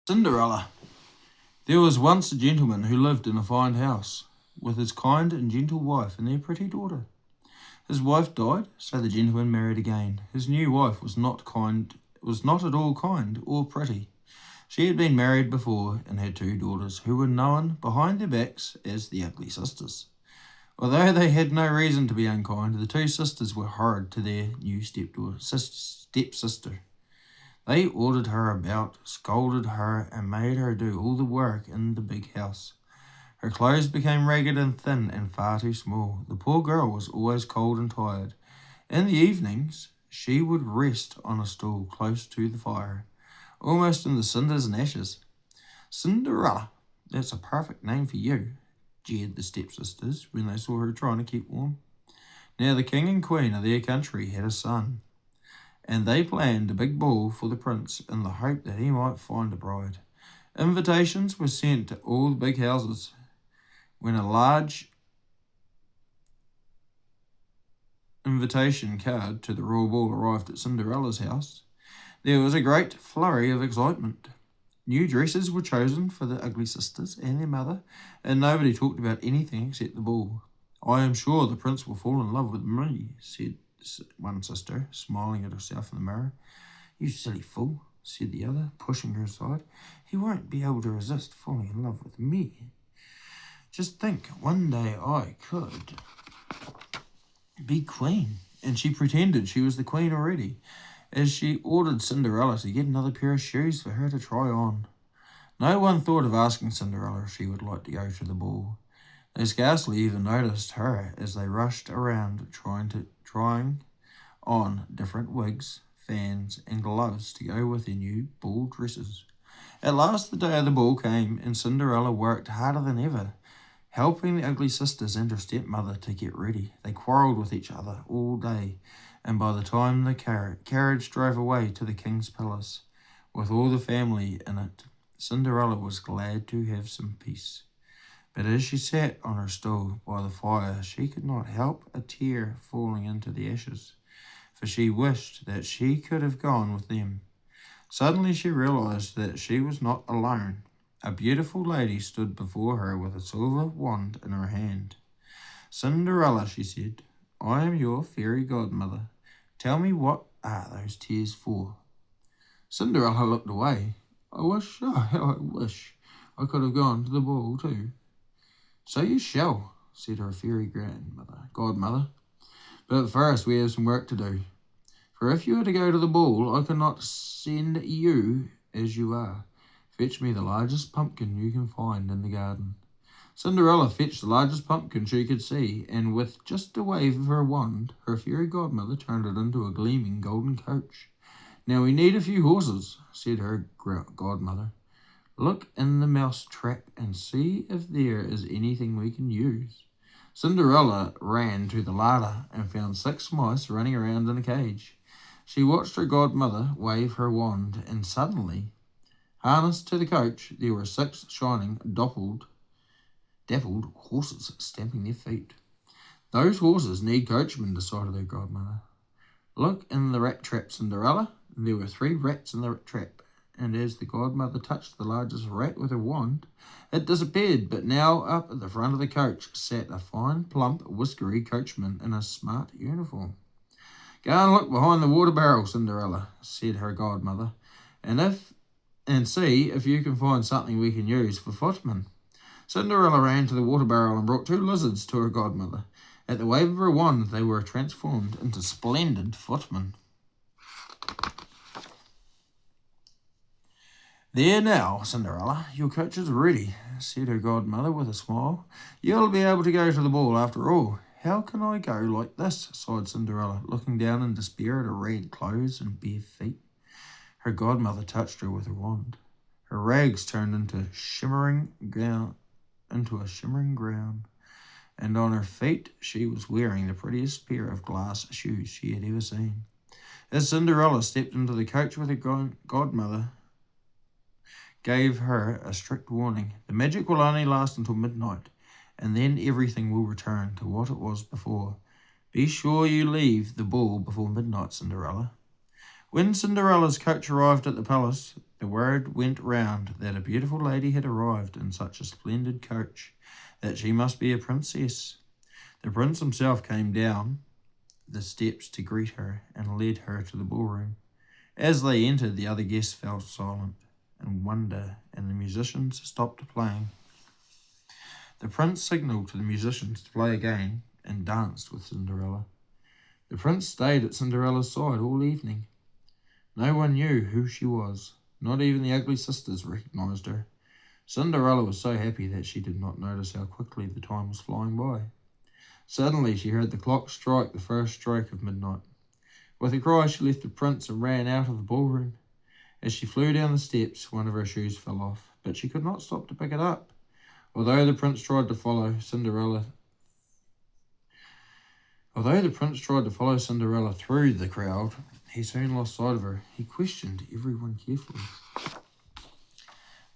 Cinderella. There was once a gentleman who lived in a fine house, with his kind and gentle wife and their pretty daughter. His wife died, so the gentleman married again. His new wife was not at all kind or pretty. She had been married before and had two daughters, who were known behind their backs as the ugly sisters. Although they had no reason to be unkind, the two sisters were horrid to their new stepsister. They ordered her about, scolded her, and made her do all the work in the big house. Her clothes became ragged and thin and far too small. The poor girl was always cold and tired. In the evenings, she would rest on a stool close to the fire, almost in the cinders and ashes. Cinderella, that's a perfect name for you, jeered the stepsisters when they saw her trying to keep warm. Now the king and queen of their country had a son, and they planned a big ball for the prince in the hope that he might find a bride. Invitations were sent to all the big houses. When a large invitation card to the royal ball arrived at Cinderella's house, there was a great flurry of excitement. New dresses were chosen for the ugly sisters and their mother, and nobody talked about anything except the ball. "I am sure the prince will fall in love with me," said one sister, smiling at herself in the mirror. "You silly fool," said the other, pushing her aside. "He won't be able to resist falling in love with me. Just think, one day I could be queen." And she pretended she was the queen already, as she ordered Cinderella to get another pair of shoes for her to try on. No one thought of asking Cinderella if she would like to go to the ball. They scarcely even noticed her as they rushed around trying on different wigs, fans, and gloves to go with their new ball dresses. At last the day of the ball came, and Cinderella worked harder than ever, helping the ugly sisters and her stepmother to get ready. They quarrelled with each other all day, and by the time the carriage drove away to the king's palace, with all the family in it, Cinderella was glad to have some peace. But as she sat on her stool by the fire, she could not help a tear falling into the ashes, for she wished that she could have gone with them. Suddenly she realized that she was not alone. A beautiful lady stood before her with a silver wand in her hand. "Cinderella," she said, "I am your fairy godmother. Tell me, what are those tears for?" Cinderella looked away. How I wish I could have gone to the ball too." "So you shall," said her fairy godmother. "But first we have some work to do. For if you are to go to the ball, I cannot send you as you are. Fetch me the largest pumpkin you can find in the garden." Cinderella fetched the largest pumpkin she could see, and with just a wave of her wand, her fairy godmother turned it into a gleaming golden coach. "Now we need a few horses," said her godmother. "Look in the mouse trap and see if there is anything we can use." Cinderella ran to the larder and found 6 mice running around in a cage. She watched her godmother wave her wand, and suddenly, harnessed to the coach, there were 6 shining, dappled horses stamping their feet. "Those horses need coachmen," decided her godmother. "Look in the rat trap, Cinderella." There were 3 rats in the trap, and as the godmother touched the largest rat with her wand, it disappeared. But now up at the front of the coach sat a fine, plump, whiskery coachman in a smart uniform. "Go and look behind the water barrel, Cinderella," said her godmother, and see if you can find something we can use for footmen." Cinderella ran to the water barrel and brought 2 lizards to her godmother. At the wave of her wand, they were transformed into splendid footmen. "There now, Cinderella, your coach is ready," said her godmother with a smile. "You'll be able to go to the ball after all." "How can I go like this?" sighed Cinderella, looking down in despair at her ragged clothes and bare feet. Her godmother touched her with her wand. Her rags turned into a shimmering gown, and on her feet she was wearing the prettiest pair of glass shoes she had ever seen. As Cinderella stepped into the coach with her godmother, gave her a strict warning. "The magic will only last until midnight, and then everything will return to what it was before. Be sure you leave the ball before midnight, Cinderella." When Cinderella's coach arrived at the palace, The word went round that a beautiful lady had arrived in such a splendid coach that she must be a princess. The prince himself came down the steps to greet her and led her to the ballroom. As they entered, the other guests fell silent in wonder, and the musicians stopped playing. The prince signalled to the musicians to play again and danced with Cinderella. The prince stayed at Cinderella's side all evening. No one knew who she was. Not even the ugly sisters recognised her. Cinderella was so happy that she did not notice how quickly the time was flying by. Suddenly she heard the clock strike the first stroke of midnight. With a cry she left the prince and ran out of the ballroom. As she flew down the steps, one of her shoes fell off, but she could not stop to pick it up. Although the prince tried to follow Cinderella through the crowd, he soon lost sight of her. He questioned everyone carefully,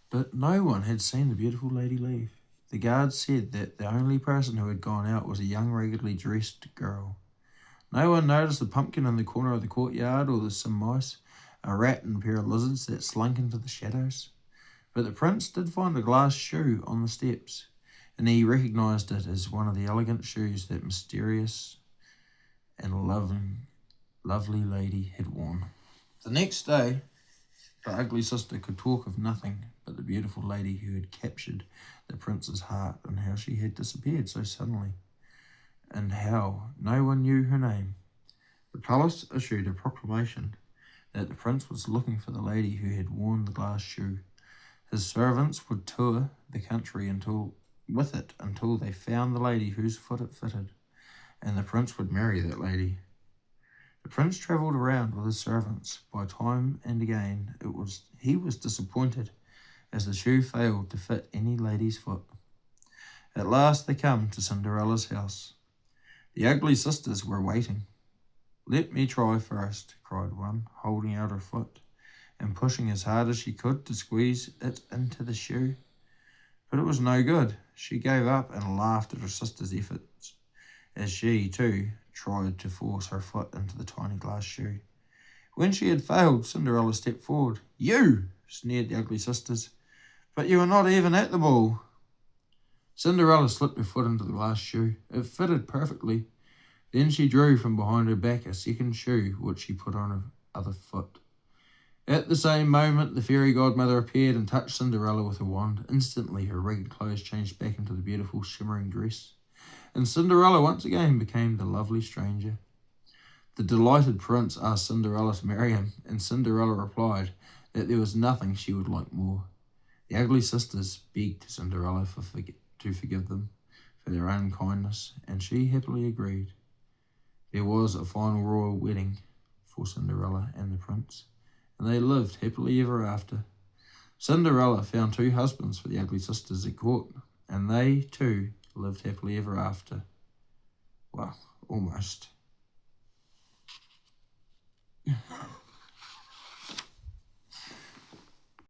but no one had seen the beautiful lady leave. The guards said that the only person who had gone out was a young, raggedly dressed girl. No one noticed the pumpkin in the corner of the courtyard, or some mice, a rat and a pair of lizards that slunk into the shadows. But the prince did find a glass shoe on the steps, and he recognised it as one of the elegant shoes that mysterious and lovely lady had worn. The next day, the ugly sister could talk of nothing but the beautiful lady who had captured the prince's heart, and how she had disappeared so suddenly, and how no one knew her name. The palace issued a proclamation that the prince was looking for the lady who had worn the glass shoe. His servants would tour the country until they found the lady whose foot it fitted, and the prince would marry that lady. The prince travelled around with his servants. By time and again he was disappointed, as the shoe failed to fit any lady's foot. At last they come to Cinderella's house. The ugly sisters were waiting. "Let me try first," cried one, holding out her foot and pushing as hard as she could to squeeze it into the shoe. But it was no good. She gave up and laughed at her sister's efforts, as she, too, tried to force her foot into the tiny glass shoe. When she had failed, Cinderella stepped forward. "You!" sneered the ugly sisters. "But you were not even at the ball." Cinderella slipped her foot into the glass shoe. It fitted perfectly. Then she drew from behind her back a second shoe, which she put on her other foot. At the same moment, the fairy godmother appeared and touched Cinderella with her wand. Instantly, her ragged clothes changed back into the beautiful, shimmering dress, and Cinderella once again became the lovely stranger. The delighted prince asked Cinderella to marry him, and Cinderella replied that there was nothing she would like more. The ugly sisters begged Cinderella to forgive them for their unkindness, and she happily agreed. There was a final royal wedding for Cinderella and the prince, and they lived happily ever after. Cinderella found 2 husbands for the ugly sisters at court, and they, too, lived happily ever after. Well, almost.